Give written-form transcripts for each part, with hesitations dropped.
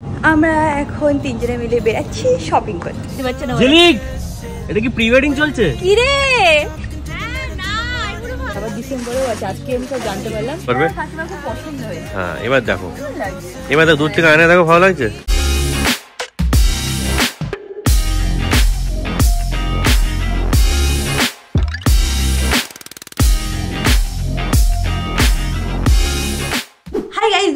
আমরা এখন তিনজনে মিলে বেরাচ্ছি শপিং করতে। এটা কি প্রি ওয়েডিং চলছে? কি রে? আবার ডিসেম্বরেও আছে, আজকে আমি সব জানতে পারলাম। খুব পছন্দ হয়েছে। হ্যাঁ এবার দেখো, এবার তো দূর থেকে আয়না দেখো, ভালো লাগছে।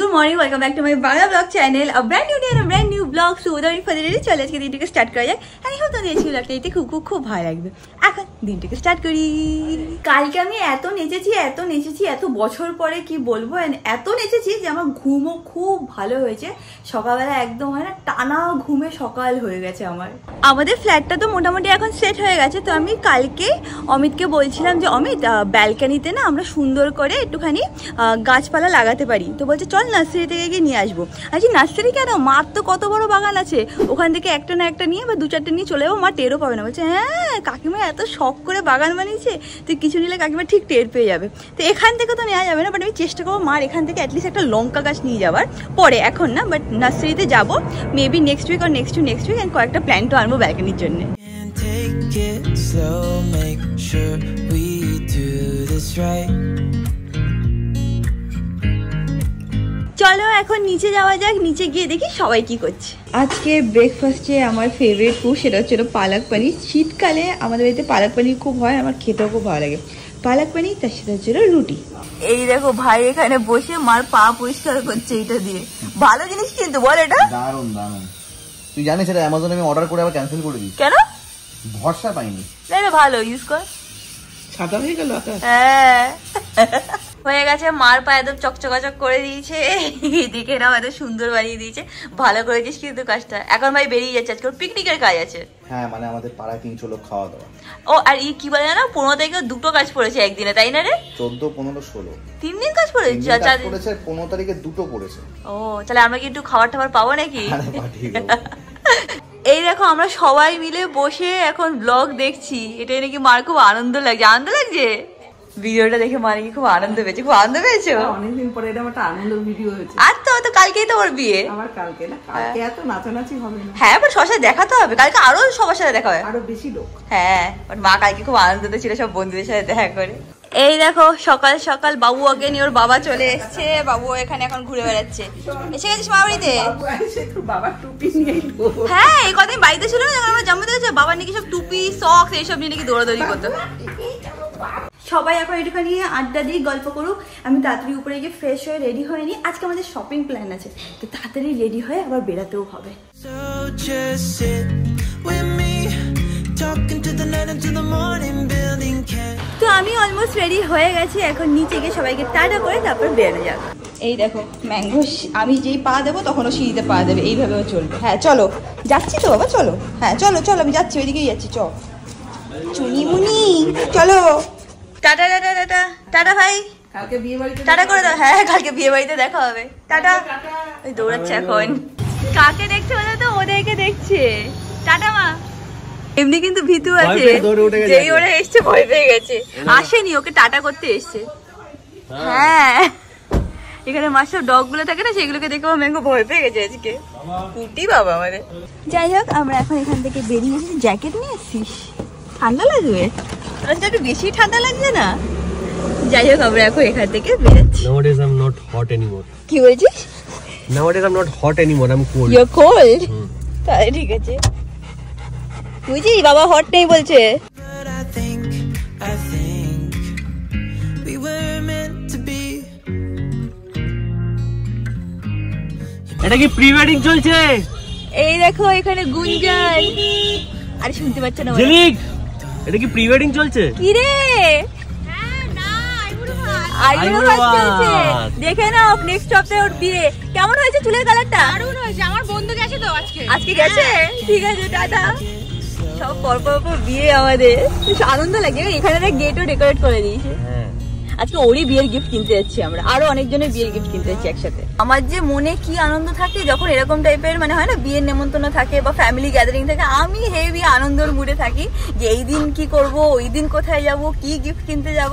Good morning, welcome back to my Bangla vlog channel. A brand new day and a brand new vlog. So without any further ado, চলো আজকে দিনটাকে স্টার্ট করা যাক। আমি হোপ তোমাদের আজকে vlogটা দেখতে খুব ভালো লাগবে। এখন দিনটাকে স্টার্ট করি। কালকে আমি এত নেচেছি এত বছর পরে কি বলবো, এত নেচেছি যে আমার ঘুমও খুব ভালো হয়েছে। সকালবেলা একদম হয় না, টানা ঘুমে সকাল হয়ে গেছে আমার। আমাদের ফ্ল্যাটটা তো মোটামুটি এখন সেট হয়ে গেছে। তো আমি কালকে অমিতকে বলছিলাম যে অমিত, ব্যালকানিতে না আমরা সুন্দর করে একটুখানি গাছপালা লাগাতে পারি। তো বলছে চল নার্সারি থেকে গিয়ে নিয়ে আসবো। আজকে নার্সারি কেন, মার তো কত বড় বাগান আছে, ওখান থেকে একটা না একটা নিয়ে বা দু চারটে নিয়ে চলে যাবো, মা টেরও পাবে না। বলছে হ্যাঁ কাকিমা এত শখ করে বাগান বানিয়েছে, তুই কিছু নিলে কাকিমা ঠিক টের পেয়ে যাবে। তো এখান থেকে তো নেওয়া যাবে না, বাট আমি চেষ্টা করবো মার এখান থেকে অ্যাটলিস্ট একটা লঙ্কা গাছ নিয়ে যাওয়ার। পরে এখন না, বাট নার্সারিতে যাবো মেবি নেক্সট উইক আর নেক্সট উইক অ্যান্ড কয়েকটা প্ল্যান্টও আনবো ব্যালকানির জন্য। চলো এখন নিচে যাওয়া যাক, নিচে গিয়ে দেখি সবাই কি করছে। আজকে ব্রেকফাস্টে আমার ফেভারিট ফুড সেটা হচ্ছে পালক পনির। শীতকালে আমাদের বাড়িতে পালক পনির খুব হয়, আমার খেতেও খুব ভালো লাগে। পালক পনির, তার সাথে হচ্ছে রুটি। এই দেখো ভাই এখানে বসে মার পা পরিষ্কার করছে এটা দিয়ে। ভালো জিনিস কিন্তু বল, এটা দারুণ দারুণ। তুই জানিস এটা অ্যামাজনে আমি অর্ডার করে আবার ক্যান্সেল করে দিই। কেন? ভরসা পাইনি। ভালো ইউজ কর, সাদা হয়ে গেল। হ্যাঁ হয়ে গেছে। মার পা একদম চকচকাচক করে দিয়েছে, দেখে নাও এত সুন্দর বানিয়ে দিয়েছে। ভালো করেছিস কিন্তু কাজটা। এখন ভাই বেরিয়ে যাচ্ছে, আজকে পিকনিকের কাজ আছে। হ্যাঁ মানে আমাদের পাড়ায় 300 লোক খাওয়া দাওয়া। ও আর কি বলে না, 15 তারিখে দুটো কাজ পড়েছে একদিনে, তাই না রে? 14, 15, 16 3 দিন কাজ পড়েছে। 15 তারিখে দুটো পড়েছে। ও তাহলে আমরা কি একটু খাবার টাবার পাবো নাকি? এই দেখো আমরা সবাই মিলে বসে এখন ব্লগ দেখছি। এটাই নাকি মার খুব আনন্দ লাগছে। ভিডিওটা দেখে মানে কি খুব আনন্দ পেয়েছে? খুব আনন্দ পেয়েছো? অনেকদিন পরে এটা একটা আনন্দ ভিডিও হয়েছে। আর তো কালকেই তো ওর বিয়ে। আবার কালকে না, কালকে এত নাচানাচি হবে না। হ্যাঁ বাট সবার সাথে দেখা তো হবে, কালকে আরো সবার সাথে দেখা হবে, আরো বেশি লোক। হ্যাঁ বাট মা কালকে খুব আনন্দতে ছিল সব বন্ধুদের সাথে দেখা করে। এই দেখো সকাল সকাল বাবু আগে নিয়ে ওর বাবা চলে এসছে। বাবু এখানে এখন ঘুরে বেড়াচ্ছে। এসে গেছিস মা বাড়িতে? বাবার টুপি নিয়ে। হ্যাঁ এই কদিন বাড়িতে ছিল না, আমার জন্মদিন হয়েছে, বাবার নাকি সব টুপি সক্স এইসব নিয়ে নাকি দৌড়াদৌড়ি করতো। সবাই এখন একটুখানি আড্ডা দিয়ে গল্প করুক। আমি তাড়াতাড়ি উপরে গিয়ে ফ্রেশ হয়ে রেডি হয়ে নিই। আজকে আমাদের শপিং প্ল্যান আছে, তো তাড়াতাড়ি রেডি হয়ে আবার বেরাতেও হবে। তো আমি অলমোস্ট রেডি হয়ে গেছি, এখন নিচে গিয়ে সবাইকে টাটা করে তারপর বেরোনো যাবে। এই দেখো ম্যাঙ্গো, আমি যেই পা দেবো তখন ও সিঁড়িতে পা দেবে, এইভাবেও চলবে। হ্যাঁ চলো, যাচ্ছি তো বাবা, চলো। হ্যাঁ চলো আমি যাচ্ছি, ওইদিকেই যাচ্ছি। চ চুনিমুনি চলো। টাটা টাটা টাটা টাটা ভাই, কালকে বিয়ে বাড়িতে টাটা করে দাও। হ্যাঁ কালকে বিয়ে বাড়িতে দেখা হবে, টাটা। ওই দৌড়াচ্ছে এখন। কাকে দেখছে বলে তো ওদেরকে দেখছে। টাটা মা। এমনি কিন্তু ভীতু আছে, যেই ওরা এসছে ভয় পেয়ে গেছে। আসেনি, ওকে টাটা করতে এসছে। হ্যাঁ এখানে মাসের ডগ গুলো থাকে না, সেগুলোকে দেখে ম্যাঙ্গো ভয় পেয়ে গেছে আজকে। কুটি বাবা আমাদের। যাই হোক আমরা এখন এখান থেকে বেরিয়ে এসেছি। জ্যাকেট নিয়ে এসছিস? ঠান্ডা লাগবে? আজকে একটু বেশি ঠান্ডা লাগছে না? যাই হোক আমরা এখন এখান থেকে বেরোচ্ছি। Nowadays I'm not hot anymore. কি বলছিস? Nowadays I'm not hot anymore. I'm cold. You're cold? তাহলে ঠিক আছে। বুঝি বাবা হট নেই বলছে। এটা কি প্রি ওয়েডিং চলছে? এই দেখো এখানে গুঞ্জন। আরে শুনতে পাচ্ছ না? ঝিলিক, এটা কি প্রি ওয়েডিং চলছে? কি রে? দেখে নাও নেক্সট সপ্তাহে ওর বিয়ে। কেমন হয়েছে চুলের কালারটা? দারুণ হয়েছে। আমার বন্ধু গেছে তো আজকে গেছে। ঠিক আছে টাটা। সব পরপর বিয়ে আমাদের, আনন্দ লাগে। এখানে গেটও ডেকোরেট করে দিয়েছে। আজকে ওরই বিয়ের গিফট কিনতে যাচ্ছি আমরা, আরো অনেকজনের বিয়ের গিফট কিনতে যাচ্ছি একসাথে। আমার যে মনে কি আনন্দ থাকে যখন এরকম টাইপের মানে হয় না বিয়ের নেমন্তন্ন থাকে বা ফ্যামিলি গ্যাদারিং থাকে, আমি হেভি আনন্দের মুডে থাকি যে এই দিন কি করব, ওই দিন কোথায় যাব, কি গিফট কিনতে যাব।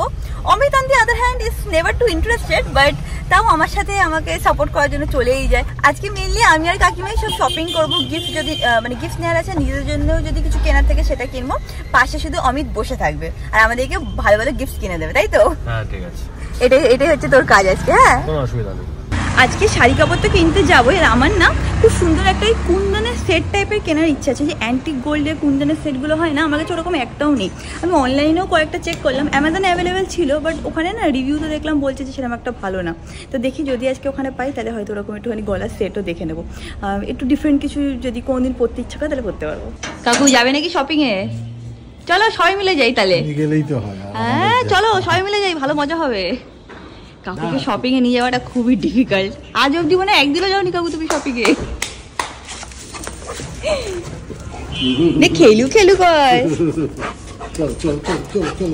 Amit on the other hand is never too interested, but তাও আমার সাথে আমাকে সাপোর্ট করার জন্য চলেই যায়। আজকে মেনলি আমি আর কাকিমাই সব শপিং করবো, গিফট যদি মানে গিফট নেওয়ার আছে, নিজের জন্য যদি কিছু কেনার থেকে সেটা কিনবো, পাশে শুধু অমিত বসে থাকবে আর আমাদেরকে ভালো ভালো গিফট কিনে দেবে, তাই তো? হ্যাঁ ঠিক আছে, এটাই হচ্ছে তোর কাজ আজকে। হ্যাঁ কোনো অসুবিধা নেই। আজকে শাড়ি কাপড় তো কিনতে যাবো, আর আমার না খুব সুন্দর একটা কুন্দনের সেট টাইপের কেনার ইচ্ছা আছে, যে অ্যান্টিক গোল্ডের কুন্দনের সেটগুলো হয় না, আমার কাছে ওরকম একটাও নেই। আমি অনলাইনেও কয়েকটা চেক করলাম, অ্যামাজনে অ্যাভেলেবেল ছিল, বাট ওখানে না রিভিউ তো দেখলাম বলছে যে সেরকম একটা ভালো না। তো দেখি যদি আজকে ওখানে পাই তাহলে হয়তো ওরকম একটুখানি গলার সেটও দেখে নেবো, একটু ডিফারেন্ট কিছু যদি কোনোদিন পরতে ইচ্ছা করে তাহলে পরতে পারবো। কাকু যাবে নাকি শপিংয়ে? চলো সবাই মিলে যাই তাহলে। হ্যাঁ চলো সবাই মিলে যাই, ভালো মজা হবে। কাকুকে শপিং এ নিয়ে যাওয়াটা খুবই ডিফিকাল্ট, আজ অব্দি মানে একদিনও যাওনি কাকু তুমি শপিং এ। খেলু খেলু কর, চলো চলো চলো চলো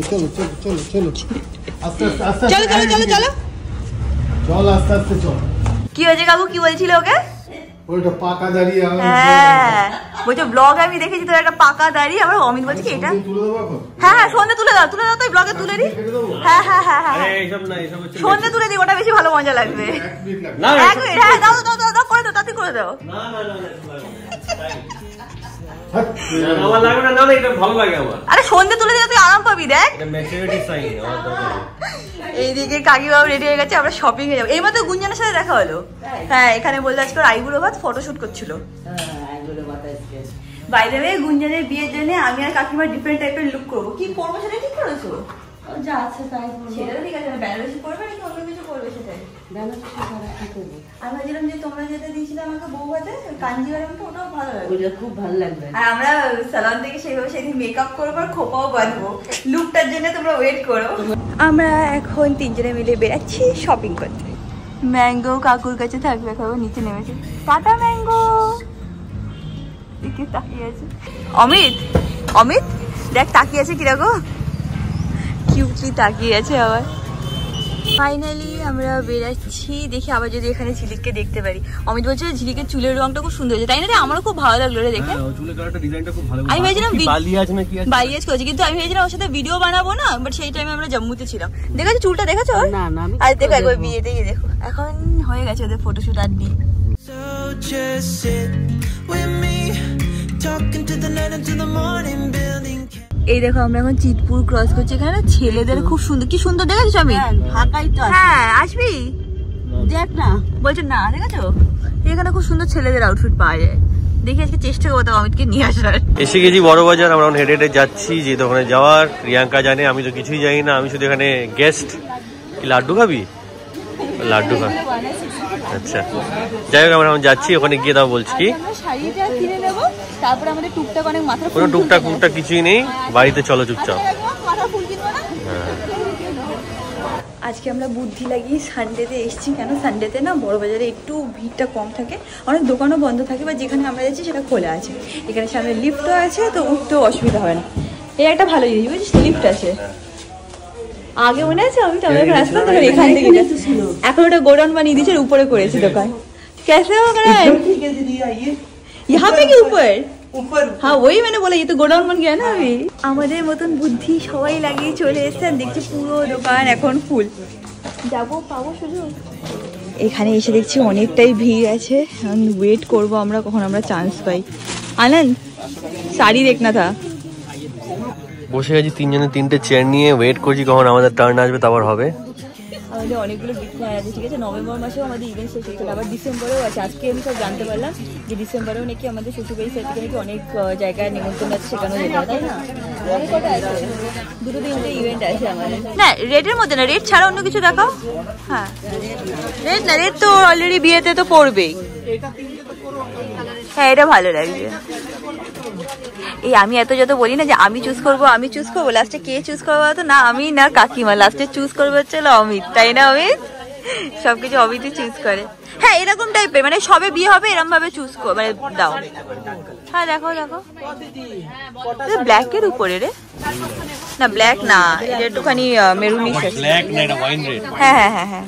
চল আস্তে আস্তে চল। কি হয়েছে কাকু, কি বলছিল ওকে? ওইটা পাকা দাঁড়িয়ে। হ্যাঁ বলছো ব্লগ আমি দেখেছি তোর একটা পাকা দাড়ি। আমার অমিত বলছে কি এটা, হ্যাঁ হ্যাঁ সন্ধ্যে তুলে দাও তো ব্লগে তুলে দিই। হ্যাঁ হ্যাঁ হ্যাঁ হ্যাঁ সন্ধ্যে তুলে দিই, ওটা বেশি ভালো মজা লাগবে। হ্যাঁ দাও দাও দাও দাও করে দাও, তাতে করে দাও। আরে সন্ধ্যে তুলে দিলে তুই আরাম পাবি, দেখ। এইদিকে কাকিবাবু রেডি হয়ে গেছে, আমরা শপিং এ যাবো। এই মাত্র গুঞ্জনের সাথে দেখা হলো। হ্যাঁ এখানে বললো আজকে আইবুড়ো ভাত ফটোশুট করছিল। বাইরে গুঞ্জনের বিয়ের জন্য আমি আর কাকিমা ডিফারেন্ট টাইপের লুক করবো। কি করবো সেটা ঠিক করেছো? যা আছে তাই সেটা তো ঠিক আছে, বেনারসি পরবে নাকি অন্য কিছু করবে সেটাই? আমি ভাবছিলাম যে তোমরা যেটা দিয়েছিলে আমাকে বউ ভাতে কাঞ্জিভারমটা, ওটাও ভালো লাগবে, ওটা খুব ভালো লাগবে। আর আমরা সালন থেকে সেইভাবে সেদিন মেকআপ করবো আর খোপাও বাঁধবো, লুকটার জন্য তোমরা ওয়েট করো। আমরা এখন তিনজনে মিলে বেরাচ্ছি শপিং করতে। ম্যাঙ্গো কাকুর কাছে থাকবে, খাবো নিচে নেমেছে। Tata mango. তাকিয়ে আছে অমিত, অমিত দেখ তাকিয়ে আছে কিরকম কিউটলি তাকিয়ে আছে। আবার ফাইনালি আমরা বেরাচ্ছি, দেখি আবার যদি এখানে ঝিলিককে দেখতে পারি। অমিত বলছে ঝিলিকের চুলের রংটা খুব সুন্দর হয়েছে, তাই না? আমারও খুব ভালো লাগলো রে দেখে। আমি ভেবেছিলাম বালিয়াজ করেছি, কিন্তু আমি ভেবেছিলাম ওর সাথে ভিডিও বানাবো না, বাট সেই টাইমে আমরা জম্মুতে ছিলাম। দেখেছো চুলটা, দেখেছো? আর দেখো একবার বিয়েতেই দেখো, এখন হয়ে গেছে ওদের ফটোশুট আর নেই। এই দেখো আমরা এখন চিতপুর ক্রস করছি, এখানে ছেলেদের খুব সুন্দর, কি সুন্দর দেখেছো? আমি হ্যাঁ আসবি দেখ না, বলছো না দেখেছো? এখানে খুব সুন্দর ছেলেদের আউটফিট পাওয়া যায়, দেখি আজকে চেষ্টা করবো অমিতকে নিয়ে আসার। এসে গেছি বড় বাজার, আমরা হেঁটে হেঁটে যাচ্ছি যে ওখানে যাওয়ার। প্রিয়াঙ্কা জানে, আমি তো কিছুই জানি না, আমি শুধু এখানে গেস্ট। কি লাড্ডু খাবি? লাড্ডু খা, আচ্ছা যাই হোক আমরা এখন যাচ্ছি, ওখানে গিয়ে দাও বলছি কি শাড়িটা কিনে নেবো, তারপর আমাদের টুকটাক অনেক মাথা কোনো টুকটাক কিছুই নেই, বাড়িতে চলো চুপচাপ। আজকে আমরা বুদ্ধি লাগিয়ে সানডেতে এসেছি, কেন সানডেতে না বড় বাজারে একটু ভিড়টা কম থাকে, অনেক দোকানও বন্ধ থাকে, বা যেখানে আমরা যাচ্ছি সেটা খোলা আছে। এখানে সামনে লিফটও আছে, তো উঠতেও অসুবিধা হয় না। এই একটা ভালো জিনিস বুঝছিস, লিফট আছে। আগে মনে আছে আমি তো আমাদের রাস্তা তখন এখান থেকে এখন ওটা গোডাউন বানিয়ে দিয়েছে, উপরে করেছে দোকান। कैसे हो रहा है? यहाँ पे के ऊपर? हाँ वही मैंने बोला, ये तो गोडाउन बन गया ना अभी। আমাদের মতন বুদ্ধি সবাই লাগিয়ে চলে এসেছে, দেখছি পুরো দোকান এখন ফুল। যাবো পাবো সুযোগ? এখানে এসে দেখছি অনেকটাই ভিড় আছে, ওয়েট করব আমরা কখন আমরা চান্স পাই। আনন্দ শাড়ি দেখনা থা। বসে গেছি তিনজনে, তিনটে চেয়ার নিয়ে ওয়েট করছি কখন আমাদের টার্ন আসবে, তারপর হবে। আমাদের অনেকগুলো গিফট নেওয়া আছে, ঠিক আছে? নভেম্বর মাসেও আমাদের ইভেন্ট শেষ হচ্ছে, আবার ডিসেম্বরেও আছে। আজকে আমি সব জানতে পারলাম যে ডিসেম্বরেও নাকি আমাদের শ্বশুরবাড়ি সাইড থেকে নাকি অনেক জায়গায় নিমন্ত্রণ আছে, সেখানেও যেতে হয়, তাই না? কটা আছে? দুটো তিনটে ইভেন্ট আছে আমাদের। না রেডের মধ্যে না, রেড ছাড়া অন্য কিছু দেখাও। হ্যাঁ রেড না, রেড তো অলরেডি বিয়েতে তো পড়বেই। হ্যাঁ এটা ভালো লাগবে। এই আমি এত যত বলি না যে আমি চুজ করবো, লাস্টে কে চুজ করবো তো না আমি না কাকিমা, লাস্টে চুজ করবো হচ্ছে অমিত, তাই না অমিত? সবকিছু অমিতই চুজ করে। হ্যাঁ এরকম টাইপের, মানে সবে বিয়ে হবে এরকম ভাবে চুজ মানে দাও। হ্যাঁ দেখো দেখো, ব্ল্যাকের উপরে রে, না ব্ল্যাক না, এটা একটুখানি মেরুনিশ। ব্ল্যাক না, এটা ওয়াইন রেড। হ্যাঁ হ্যাঁ হ্যাঁ হ্যাঁ,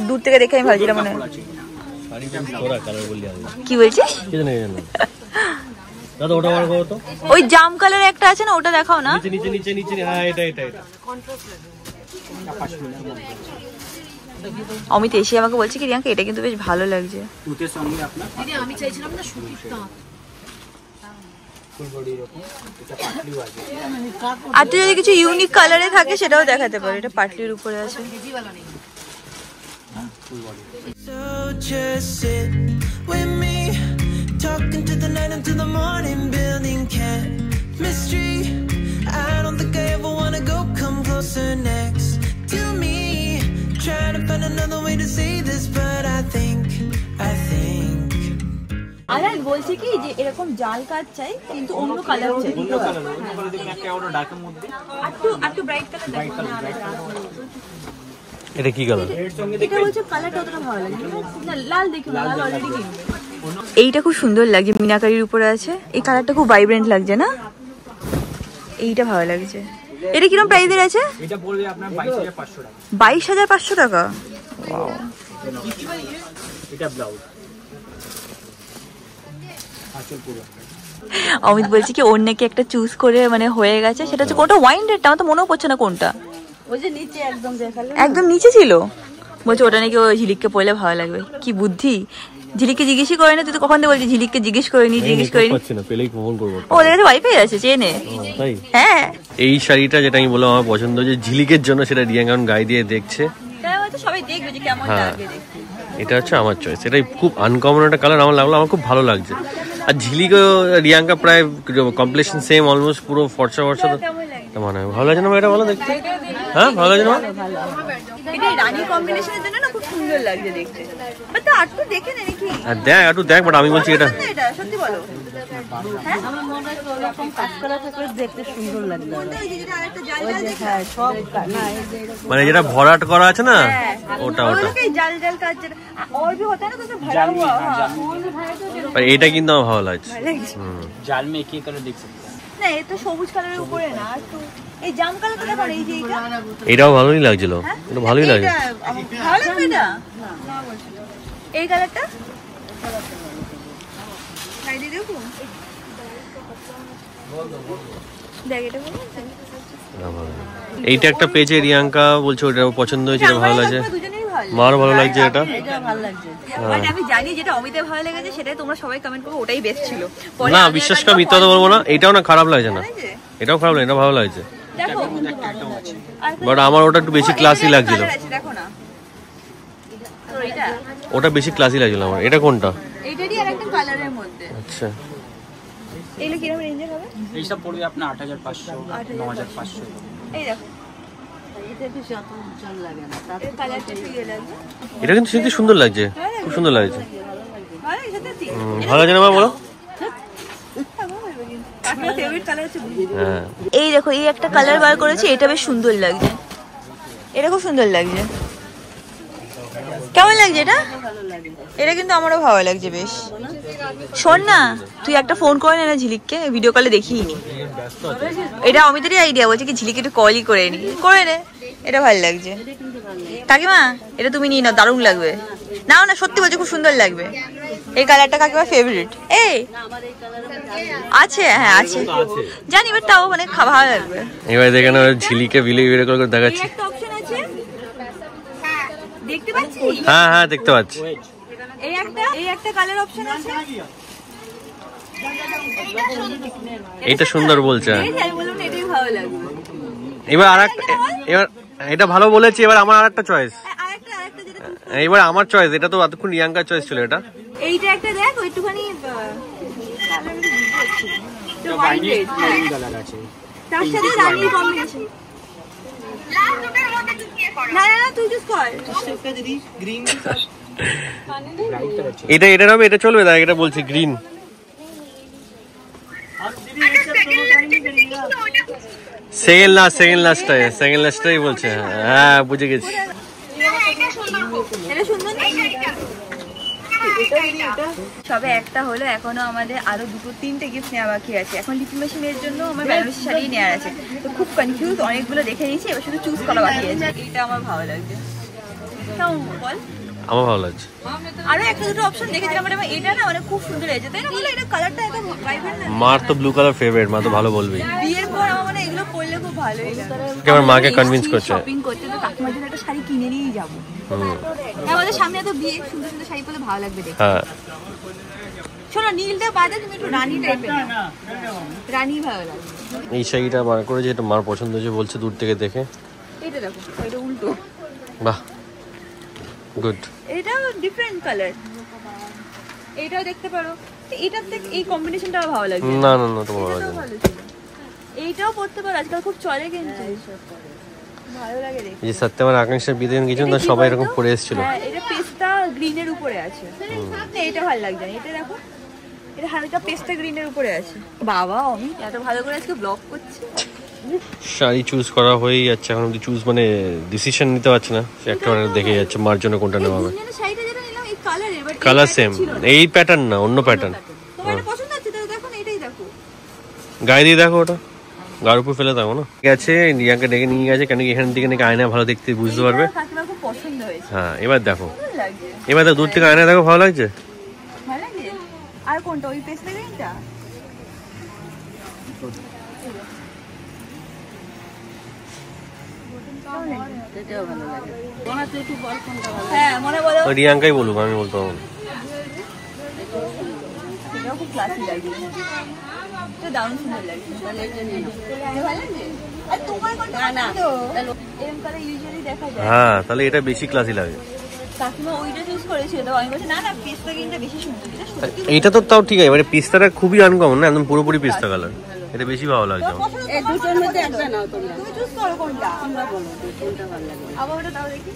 দূর থেকে দেখে আমি ভাবছিলাম মনে হয়। কি বলছিস? দাদা ওটা বার করো তো। ওই জাম কালার একটা আছে না, ওটা দেখাও না। নিচে নিচে নিচে নিচে, হ্যাঁ এটা এটা এটা। অমিত এসে আমাকে বলছে কি রিয়াঙ্কা এটা কিন্তু বেশ ভালো লাগছে। আমি চাইছিলাম না সুতিটা। আর তুই যদি কিছু ইউনিক কালারে থাকে সেটাও দেখাতে পারো। এটা পাটলির উপরে আছে। So just sit with me, talking to the night until the morning, building chemistry. I don't think I ever wanna go, come closer next to me. Trying to find another way to say this, but I think আলাল বলছে কি যে এরকম জাল কাজ চাই কিন্তু অন্য colour চাই। অন্য কালার, অন্য কালার দেখে একটা অর্ডার ডার্কের মধ্যে একটু ব্রাইট কালার দেখো না। এটা কি কালার? এটা বলছে কালারটা অতটা ভালো লাগে না, লাল দেখো না, লাল অলরেডি কিনবে। এইটা খুব সুন্দর লাগছে, মিনাকারির উপরে আছে। এই কালারটা খুব ভাইব্রেন্ট লাগছে না, এইটা ভালো লাগছে। এটা কিরকম প্রাইসের আছে? এটা পড়বে আপনার 22,500 টাকা। 22,500 টাকা। ওয়াও, এটা ব্লাউজ আঁচল পুরো। অমিত বলছে কি ওর নাকি একটা চুজ করে মানে হয়ে গেছে, সেটা হচ্ছে কোনটা ওয়াইন রেডটা, আমার তো মনেও পড়ছে না কোনটা। ওই যে নিচে একদম দেখালো, একদম নিচে ছিল। বলছে ওটা নাকি ওই ঝিলিককে পড়লে ভালো লাগবে। কি বুদ্ধি, ঝিলিককে জিজ্ঞেসই করে না। তুই তো কখন থেকে বলছিস ঝিলিককে জিজ্ঞেস করিনি জিজ্ঞেস করিনি। পেলেই ফোন করবো। ওদের কাছে ওয়াইফাই আছে, চেনে। তাই? হ্যাঁ এই শাড়িটা যেটা আমি বললাম আমার পছন্দ হয়েছে ঝিলিকের জন্য, সেটা রিয়াঙ্কা গায়ে দিয়ে দেখছে। সবাই দেখবে যে কেমন লাগবে দেখতে। এটা হচ্ছে আমার চয়েস। এটাই খুব আনকমন একটা কালার আমার লাগলো, আমার খুব ভালো লাগছে। আর ঝিলিকও রিয়াঙ্কা প্রায় কমপ্লেশন সেম, অলমোস্ট পুরো ফর্সা ফর্সা। মানে ভালো লাগছে না এটা, ভালো দেখতে। হ্যাঁ ভালো লাগছে না, এটা রানী কম্বিনেশনের জন্য না খুব সুন্দর লাগছে দেখতে। বাট তো আর তো দেখে নে নাকি? আর দেখ একটু দেখ, বাট আমি বলছি এটা এটা সত্যি বলো। হ্যাঁ আমার মনে হয় ওরকম কাজ করা থাকলে দেখতে সুন্দর লাগবে। ওই যে যেটা আরেকটা জাল ওই জাল যে দেখো। হ্যাঁ সব না এই যে এরকম মানে যেটা ভরাট করা আছে না, ওটা ওটা ওটাকে জাল জাল কাজ যেটা और भी होता है ना, तो भरा हुआ। আর এটা কিন্তু আমার ভালো লাগছে। जाल में एक एक कलर देख सकते हैं। না এই তো সবুজ কালারের উপরে না, একটু এই জাম কালারটা দেখো না, এই যে এইটা। এটাও ভালোই লাগছিল, এটা ভালোই লাগে। এটা ভালো লাগবে এটা। এই কালারটা খাই দিয়ে দেখো, দেখ এটা ভালো লাগছে। এইটা একটা পেজে রিয়াঙ্কা বলছে ওটা পছন্দ হয়েছে, এটা ভালো লাগছে। দুজনেরই ভালো। মারও ভালো লাগছে এটা। এটা ভালো লাগছে। বাট আমি জানি যেটা অমিতের ভালো লেগেছে সেটাই তোমরা সবাই কমেন্ট করবে ওটাই বেস্ট ছিল। না বিশ্বাস করে মিথ্যা তো বলবো না, এটাও না খারাপ লাগছে না, এটাও খারাপ লাগে, এটা ভালো লাগছে। দেখো বাট আমার ওটা একটু বেশি ক্লাসি লাগছিল। দেখো না তো এটা ওটা বেশি ক্লাসি লাগছিল আমার। এটা কোনটা? এইটারই আর একটা কালারের মধ্যে। আচ্ছা এগুলো কিরকম রেঞ্জের হবে? এই সব পড়বে আপনার 8,500 9,500। এই দেখো এটা বেশি অত উজ্জ্বল লাগে না, তার এর কালারটা একটু ইয়ে লাগছে। এটা কিন্তু শুনতে সুন্দর লাগছে, খুব সুন্দর লাগছে। ভালো লাগছে সত্যি? ভালো লাগছে না মা বলো? আপনার ফেভারিট কালার হচ্ছে ব্লু। হ্যাঁ এই দেখো এই একটা কালার বার করেছি, এটা বেশ সুন্দর লাগছে। এটা খুব সুন্দর লাগছে। কেমন লাগছে এটা? এটা কিন্তু আমারও ভালো লাগছে বেশ। শোন না, তুই একটা ফোন করে নে না ঝিলিককে, ভিডিও কলে দেখিয়ে নি। এটা অমিতেরই আইডিয়া, বলছে কি ঝিলিক একটু কলই করে নি, করে নে। এটা ভালো লাগছে কাকিমা, এটা তুমি নিয়ে নাও, দারুণ লাগবে। নাও না সত্যি বলছে খুব সুন্দর লাগবে। এই কালারটা কাকিমা ফেভারিট। এই আছে, হ্যাঁ আছে জানি, বাট তাও মানে ভালো লাগবে। এবার দেখে না ঝিলিকে বিলে বিলে করে দেখাচ্ছি। একটা অপশন আছে দেখতে পাচ্ছি। হ্যাঁ হ্যাঁ দেখতে পাচ্ছি। এই একটা কালার অপশন আছে। এটা সুন্দর বলছে। এই যে আমি বললাম না এটাই ভালো লাগবে। এবার আরেকটা, এবার এটা ভালো বলেছি, এবার আমার আরেকটা চয়েস। আরেকটা যেটা এবার আমার চয়েস, এটা তো এতক্ষণ রিয়াঙ্কার চয়েস ছিল। এটা এইটা একটা দেখ, একটুখানি কালার আছে। তার সাথে রানী কম্বিনেশন। না না না তুই চুজ কর। এটা এটার হবে, এটা চলবে? দেখ এটা বলছি গ্রিন। সেকেন্ড লাস্টটাই বলছে। হ্যাঁ বুঝে গেছি। এটা সুন্দর না? সবে একটা হলো, এখনো আমাদের আরো 2-3টে গিফট নেওয়া বাকি আছে। এখন লিপি মাসি মেয়ের জন্য আমার বেনারসি শাড়ি নেওয়ার আছে, তো খুব কনফিউজ, অনেকগুলো দেখে নিয়েছি, এবার শুধু চুজ করা বাকি আছে। এটা আমার ভালো লাগছে, বল? আমার ভালো লাগছে। আরো একটা দুটো অপশন দেখেছিলাম, বাট আমার এটা না মানে খুব সুন্দর হয়েছে, তাই না? বলো, এটা কালারটা এত ভাইব্রেন্ট না? মার তো ব্লু কালার ফেভারিট, মা তো ভালো বলবি। বিয়ের পর আমার মানে এগুলো পরলে খুব ভালোই লাগে। আমার মাকে কনভিন্স করছে শপিং করতে, তো কাকিমার জন্য একটা শাড়ি কিনে নিয়েই যাবো। আমাদের সামনে তো বিয়ে, সুন্দর সুন্দর শাড়ি পরলে ভালো লাগবে দেখতে। হ্যাঁ শোনো, নীলটা বাদে তুমি একটু রানী টাইপের, রানী ভালো লাগে। এই শাড়িটা বার করে যেটা মার পছন্দ হয়েছে বলছে দূর থেকে দেখে। এটা দেখো, এটা উল্টো। বাহ, গুড। এটাও ডিফারেন্ট কালার, এটাও দেখতে পারো। এটার থেকে এই কম্বিনেশনটাও ভালো লাগে। না না না, তোমার ভালো এটাও লাগে। ভালো ছিল। এইটাও পরতে পারো, আজকাল খুব চলে কিন্তু, ভালো লাগে দেখতে। এই সত্যি আকাঙ্ক্ষার বিদেন কিছু না, সবাই এরকম পরে এসেছিল। হ্যাঁ, এটা পেস্তা গ্রিনের উপরে আছে। এটা ভালো লাগছে, এটা দেখো, এটা হালকা পেস্তা গ্রিনের উপরে আছে। বাবা, আমি এত ভালো করে আজকে ব্লগ করছি। শাড়ি চুজ করা হয়েই যাচ্ছে, এখন অব্দি চুজ মানে ডিসিশন নিতে পারছে না, একটা দেখে যাচ্ছে মার জন্য কোনটা নেওয়া হবে। শাড়িটা যেটা নিলাম এই কালারের, বাট কালার সেম, এই প্যাটার্ন না, অন্য প্যাটার্ন। তোমার এটা পছন্দ আছে? তাহলে দেখো না, এটাই দেখো। গায়ে দিয়ে দেখো, ওটা গার উপর ফেলে দেখো না। ঠিক আছে, রিয়াকে ডেকে নিয়ে গেছে, কেন কি এখান থেকে নাকি আয়না ভালো দেখতে বুঝতে পারবে। কাকিমার খুব পছন্দ হয়েছে। হ্যাঁ, এবার দেখো, ভালো লাগছে, এবার দেখো দূর থেকে আয়না দেখো, ভালো লাগছে। ভালো লাগে। আর কোনটা, ওই পেস্তা গ্রিনটা? এটাও ভালো লাগে। তোমার তো একটু বল কোনটা ভালো লাগে? হ্যাঁ, মনে বলো। ওই রিয়াঙ্কাই বলুক, আমি বলতে পারবো না। এটাও খুব ক্লাসি লাগে, এটা দারুণ সুন্দর লাগছে। তাহলে এটা নিয়ে নাও। এটা ভালো লাগছে? আর তোমার কোনটা পছন্দ? এরকম কালার ইউজুয়ালি দেখা যায়। হ্যাঁ, তাহলে এটা বেশি ক্লাসি লাগে। কাকিমা ওইটা চুজ করেছিল, তো আমি বলছি না না, পেস্তা গ্রিনটা বেশি সুন্দর। এটা সত্যি এইটা তো তাও ঠিক আছে, মানে পিস্তাটা খুবই আনকমন না, একদম পুরোপুরি পিস্তা কালার, এটা বেশি ভালো লাগছে আমার। পছন্দ। এই দুটোর মধ্যে একটা নাও তোমরা। তুমি চুজ করো কোনটা। তোমরা বলো কোনটা ভালো লাগে। আবার ওটা তাও দেখি।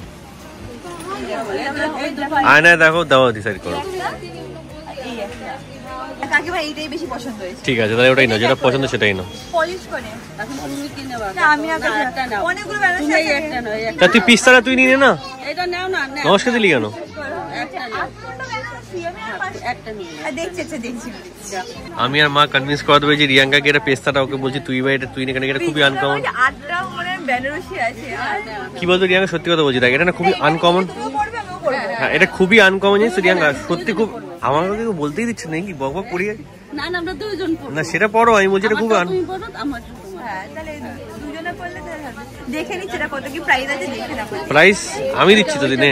আয়নায় দেখো, দাও ডিসাইড করো। এই একটা। কাকিমা এইটাই বেশি পছন্দ হয়েছে। ঠিক আছে, তাহলে ওটাই নাও, যেটা পছন্দ সেটাই নাও। পলিশ করে। এখন তুমি কি নেবা? না, আমি আর একটা নাও। অনেকগুলো বেনারসি তুমি এই আছে। একটা নাও, এই একটা। তা তুই পিস্তাটা তুই নিয়ে নে না, এটা নাও না, নাও। নমস্কার দিলি কেন? একটা নাও। আটটা বেনারসি, আমি আর পাঁচটা। একটা নিয়ে নাও। আর দেখছি। আমি আর মা কনভিন্স করাতে পেরেছি রিয়াঙ্কাকে, এটা পেস্তাটা ওকে বলছি তুই বা এটা তুই নে, কেন এটা খুবই আনকমন। আটটা মানে বেনারসি আছে। আর কি বলতো রিয়াঙ্কা, সত্যি কথা বলছি, দেখ এটা না খুবই আনকমন। তুমিও পড়বে, আমিও পড়বো। হ্যাঁ, এটা খুবই আনকমন জিনিস রিয়াঙ্কা, সত্যি খুব। আমার কাছে কেউ বলতেই দিচ্ছে না, কি বক বক করি। না না, আমরা দুইজন পড়বো। না সেটা পড়ো, আমি বলছি এটা খুব তুমি পড়ো, আমার তোমার। হ্যাঁ, তাহলে দুজনে পড়লে তাহলে হবে। দেখে নিচ্ছি এটা কত কি প্রাইস আছে, দেখে না। প্রাইস আমি দিচ্ছি তো দিনে।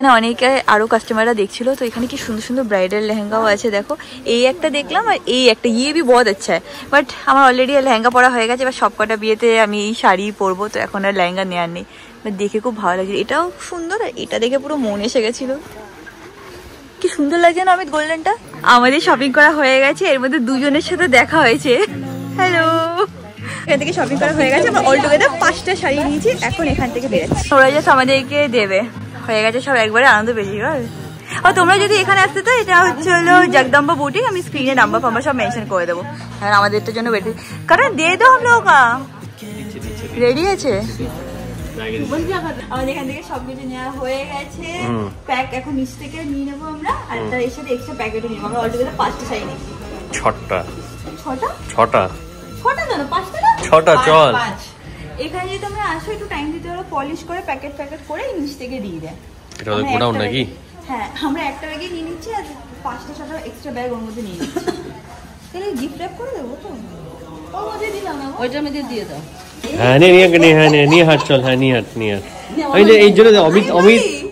না, অনেকে আরো কাস্টমাররা দেখছিল, তো এখানে কি সুন্দর সুন্দর ব্রাইডাল লেহেঙ্গাও আছে। দেখো, এই একটা দেখলাম, আর এই একটা, ইয়ে ভি বহুত আচ্ছা। বাট আমার অলরেডি লেহেঙ্গা পরা হয়ে গেছে, এবার সবকটা বিয়েতে আমি এই শাড়ি পরবো, তো এখন আর লেহেঙ্গা নেওয়ার নেই। বাট দেখে খুব ভালো লাগছে, এটাও সুন্দর, আর এটা দেখে পুরো মন এসে গেছিল। কি সুন্দর লাগছে না অমিত, গোল্ডেনটা। আমাদের শপিং করা হয়ে গেছে, এর মধ্যে দুজনের সাথে দেখা হয়েছে। হ্যালো, এখান থেকে শপিং করা হয়ে গেছে, আমরা অল টুগেদার 5টা শাড়ি নিয়েছি, এখন এখান থেকে বেরোচ্ছি। ওরা জাস্ট আমাদেরকে দেবে, হয়ে গেছে সব, একবারে আনন্দ পেয়েছি। আর তোমরা যদি এখানে আসতে, তো এটা হচ্ছে হলো জগদম্বা বুটিক, আমি স্ক্রিনে নাম্বার ফাম্বার সব মেনশন করে দেবো। আর আমাদেরটার জন্য বেরিয়ে কারণ দিয়ে দাও, हम लोग का রেডি আছে। আমাদের এখান থেকে সবকিছু নেওয়া হয়ে গেছে, প্যাক এখন নিচ থেকে নিয়ে নেবো আমরা, আর তার এর সাথে এক্সট্রা প্যাকেটও নিয়ে নেবো। আমরা অলরেডি 5টা শাড়ি নিয়েছি। ছটা ছটা না, 5টা না, 6টা চল। এখানে যদি তোমরা আসো, একটু টাইম দিতে হলো, পলিশ করে প্যাকেট করে নিচ থেকে দিয়ে দেয়। এটা ওদের গোডাউন নাকি? হ্যাঁ, আমরা একটা ব্যাগে নিয়ে নিচ্ছি, আর 5টা এক্সট্রা ব্যাগ ওর মধ্যে নিয়ে নিচ্ছি। তাহলে গিফট র্যাপ করে দেবো তো, ওর মধ্যে দিলাম না, ওইটার মধ্যে দিয়ে দাও। হ্যাঁ নে রিয়াঙ্কা, নিয়ে হাট চল। হ্যাঁ নিয়ে হাট। আমি এই জন্য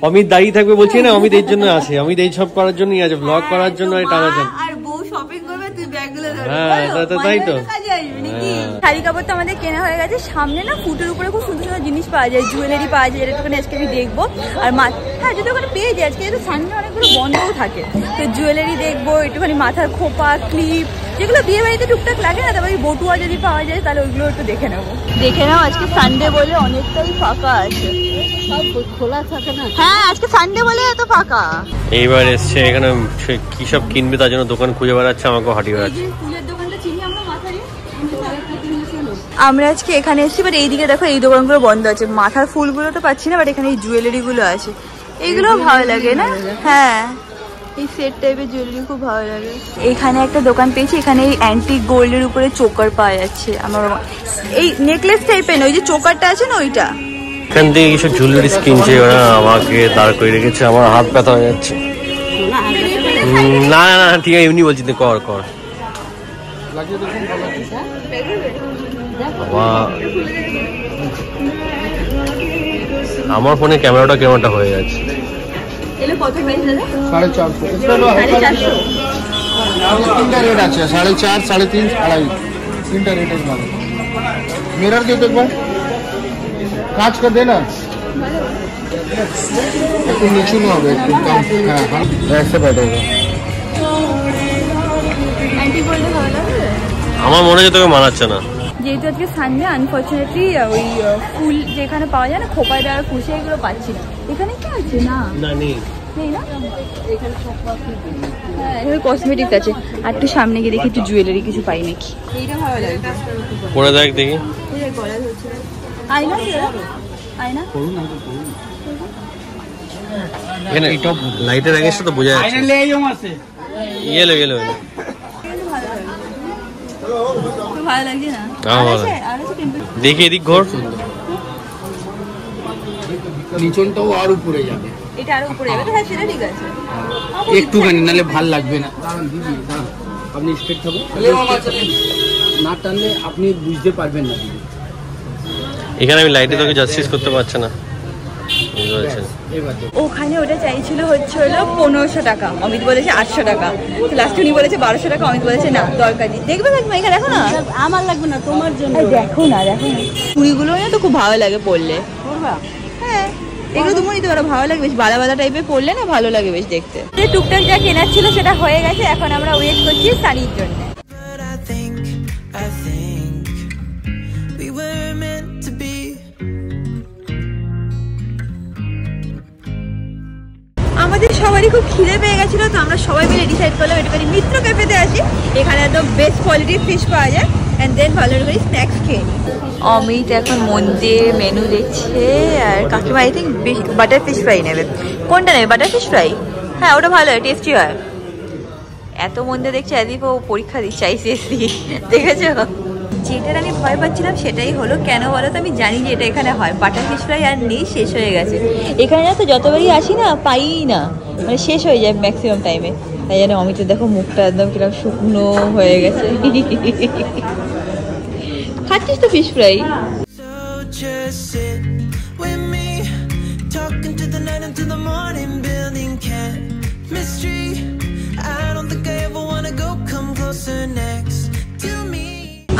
অমিত দাঁড়িয়ে থাকবে বলছি না, অমিত এর জন্য আসে, অমিত এই সব করার জন্যই আছে, ব্লগ করার জন্য টানার জন্য। আর বউ শপিং করবে, তুই ব্যাগগুলো ধরবি। হ্যাঁ, তাই তো। শাড়ি কাপড় তো আমাদের কেনা হয়ে গেছে। সামনে না ফুটের উপরে খুব সুন্দর সুন্দর জিনিস পাওয়া যায়, জুয়েলারি পাওয়া যায়, যেটা ওখানে আজকে আমি দেখবো। আর হ্যাঁ, যেটা ওখানে পেয়ে যায়, আজকে যেহেতু সামনে অনেকগুলো বন্ধও থাকে, তো জুয়েলারি দেখবো, একটুখানি মাথার খোপা, ক্লিপ, যেগুলো বিয়ে বাড়িতে টুকটাক লাগে না, তারপরে বটুয়া যদি পাওয়া যায়, তাহলে ওইগুলো একটু দেখে নেবো। দেখে নাও, আজকে সানডে বলে অনেকটাই ফাঁকা আছে, সব খোলা থাকে না। হ্যাঁ, আজকে সানডে বলে এত ফাঁকা। এইবার এসছে এখানে, কি সব কিনবে তার জন্য দোকান খুঁজে বেড়াচ্ছে, আমাকেও হাঁটিয়ে বেড়াচ্ছে। ফুলের দোকানটা চিনি আমরা মাথায়। আমরা আজকে এখানে এসেছি, বাট এইদিকে দেখো এই দোকানগুলো বন্ধ আছে। মাথার ফুলগুলো তো পাচ্ছি না, বাট এখানে এই জুয়েলারি গুলো আছে। এগুলো ভালো লাগে না? হ্যাঁ, এই সেট টাইপের জুয়েলারি খুব ভালো লাগে। এখানে একটা দোকান পেয়েছি, এখানে এই অ্যান্টিক গোল্ডের উপরে চোকার পাওয়া যাচ্ছে। আমার এই নেকলেস টাইপের ওই যে চোকারটা আছে না ওইটা। এখান থেকে কিছু জুয়েলারি কিনছে ওরা, আমাকে দাঁড় করে রেখেছে, আমার হাত ব্যথা হয়ে যাচ্ছে। না না ঠিক আছে, এমনি বলছি, কর কর। আমার ফোনে ক্যামেরাটা কেমনটা হয়ে যাচ্ছে। তিনটা রেট আছে, 4.5, 3.5, 2.5, তিনটা রেট আছে। मिरर दे दो एक बार, कांच का देना একটু নিচু না হবে, একটু কম। হ্যাঁ হ্যাঁ, ऐसे बैठेगा। আমার মনে হচ্ছে তোকে মানাচ্ছে না। যেহেতু আজকে সানডে, আনফর্চুনেটলি ওই ফুল যেখানে পাওয়া যায় না খোপায় দেওয়ার ফুল, সেগুলো পাচ্ছি না। এখানে কি আছে? না নেই না, হ্যাঁ এখানে কসমেটিক্স আছে। আর একটু সামনে গিয়ে দেখি একটু জুয়েলারি কিছু পাই নাকি। এইটা ভালো লাগে, পরে দেখ দেখি। আয়না আয়না এখানে লাইটের আগে তো বোঝা যাচ্ছে। গেলো গেলো ভালো লাগছে না? দেখি এদিক ঘর, নিচনটাও আর উপরে যাবে, এটা আর উপরে যাবে। হ্যাঁ সেটা ঠিক আছে, একটুখানি, নাহলে ভাল লাগবে না। আপনি স্ট্রেট থাকুন, না টানলে আপনি বুঝতে পারবেন না। এখানে আমি লাইটে তোকে জাস্টিস করতে পারছি না। ওখানে ওটা চাইছিল হচ্ছে হলো 1500 টাকা, অমিত বলেছে 800 টাকা, লাস্টে উনি বলেছে 1200 টাকা, অমিত বলেছে না দরকার নেই। দেখবে কাকিমা এখানে দেখো না, আমার লাগবে না, তোমার জন্য। দেখো না দেখো না, চুড়িগুলো না তো খুব ভালো লাগে পরলে। হ্যাঁ এগুলো তুমি নিতে পারো, ভালো লাগে বেশ, বালা বালা টাইপের পরলে না ভালো লাগে বেশ দেখতে। টুকটাক যা কেনার ছিল সেটা হয়ে গেছে, এখন আমরা ওয়েট করছি শাড়ির জন্য। আমাদের সবারই খুব খিদে পেয়ে গেছিলো, তো আমরা সবাই মিলে ডিসাইড করলাম একটুখানি মিত্র ক্যাফেতে আসি। এখানে একদম বেস্ট কোয়ালিটির ফিশ পাওয়া যায়, অ্যান্ড দেন ভালো করে স্ন্যাক্স খেয়ে নিই। অমিত এখন মন দিয়ে মেনু দেখছে, আর কাকিমা I think butter fish fry নেবে। কোনটা নেবে? Butter fish fry? হ্যাঁ ওটা ভালো হয়, টেস্টি হয়। এত মন দিয়ে দেখছে, এদিকে ও পরীক্ষা দিচ্ছে আইসিএসসি, দেখেছো? যেটার আমি ভয় পাচ্ছিলাম সেটাই হলো। কেন বলো তো, আমি জানি যে এটা এখানে হয়। বাটার ফিশ ফ্রাই আর নেই, শেষ হয়ে গেছে। এখানে না তো যতবারই আসি না পাই না, মানে শেষ হয়ে যায় ম্যাক্সিমাম টাইমে। তাই জন্য অমিতের দেখো মুখটা একদম কিরকম শুকনো হয়ে গেছে। খাচ্ছিস তো ফিশ ফ্রাই?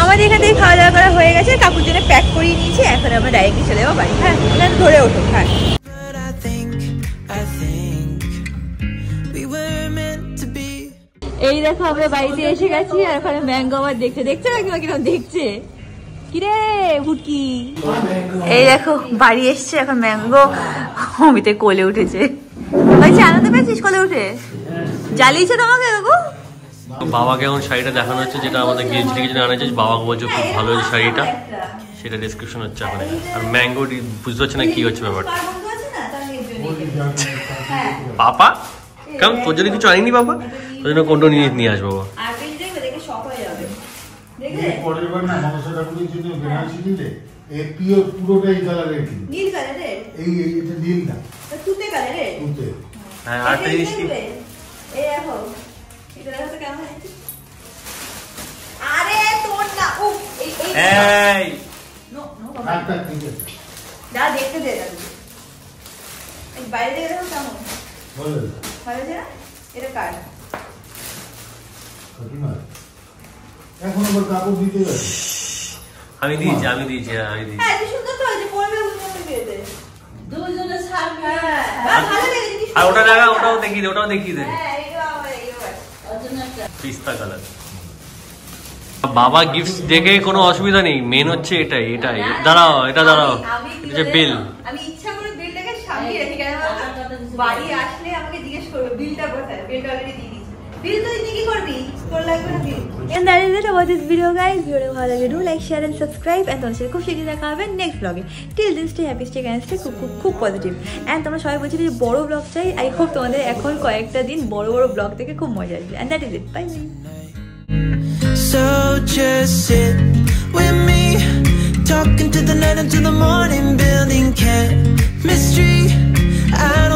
আমাদের এখান থেকে খাওয়া দাওয়া করা হয়ে গেছে, কাকুর জন্য প্যাক করিয়ে নিয়েছি। এখন আমরা ডাইরেক্টলি চলে যাবো বাড়ি। হ্যাঁ এখানে ধরে ওঠো। হ্যাঁ এই দেখো আমরা বাড়িতে এসে গেছি, আর ওখানে ম্যাঙ্গো আমার দেখছে কাকিমা কিরকম দেখছে। কিরে ভুটকি, এই দেখো বাড়ি এসছে, এখন ম্যাঙ্গো অমিতে কোলে উঠেছে। বলছি আনন্দ পেয়েছিস কোলে উঠে? জ্বালিয়েছে তোমাকে দেখো। বাবাকে এখন শাড়িটা দেখানো হচ্ছে, যেটা আমাদের গিয়েছিল কিছু আনাচ্ছে। বাবাকে বলছে খুব ভালো হয়েছে শাড়িটা, সেটা ডিসক্রিপশন হচ্ছে এখন। আর ম্যাঙ্গো বুঝতে পারছে না কি হচ্ছে ব্যাপারটা। পাপা কেমন, তোর যদি কিছু আনিনি বাবা, তোর জন্য কোনটা নিয়ে আসবো বাবা। হ্যাঁ আরেকটা জিনিস কি, আমি দিয়েছি আর ওটা জায়গা, ওটাও দেখিয়ে দে পিস্তা কালার। বাবা গিফট দেখে কোনো অসুবিধা নেই, মেন হচ্ছে এটাই। দাঁড়াও, এটা দাঁড়াও, এটা বিল। আমি ইচ্ছা করে বিলটাকে সামনে রেখে, কারণ বাড়ি আসলে আমাকে জিজ্ঞেস করবে বিলটা কোথায়, বিলটা অলরেডি দিয়ে দিয়েছি। বিল তো কি করবি তোর লাগবে না বিল and that is it about this video guys video ভালো লাগে do like share and subscribe and তোমাদের সাথে খুব শীঘ্রই দেখা হবে next vlog এ till then stay happy stay kind stay খুব পজিটিভ and তোমরা সবাই বলছিলে যে বড় ব্লগ চাই I hope তোমাদের এখন কয়েকটা দিন বড় ব্লগ থেকে খুব মজা আসবে and that is it bye So just sit with me, talking to the night until the morning, building chemistry. I don't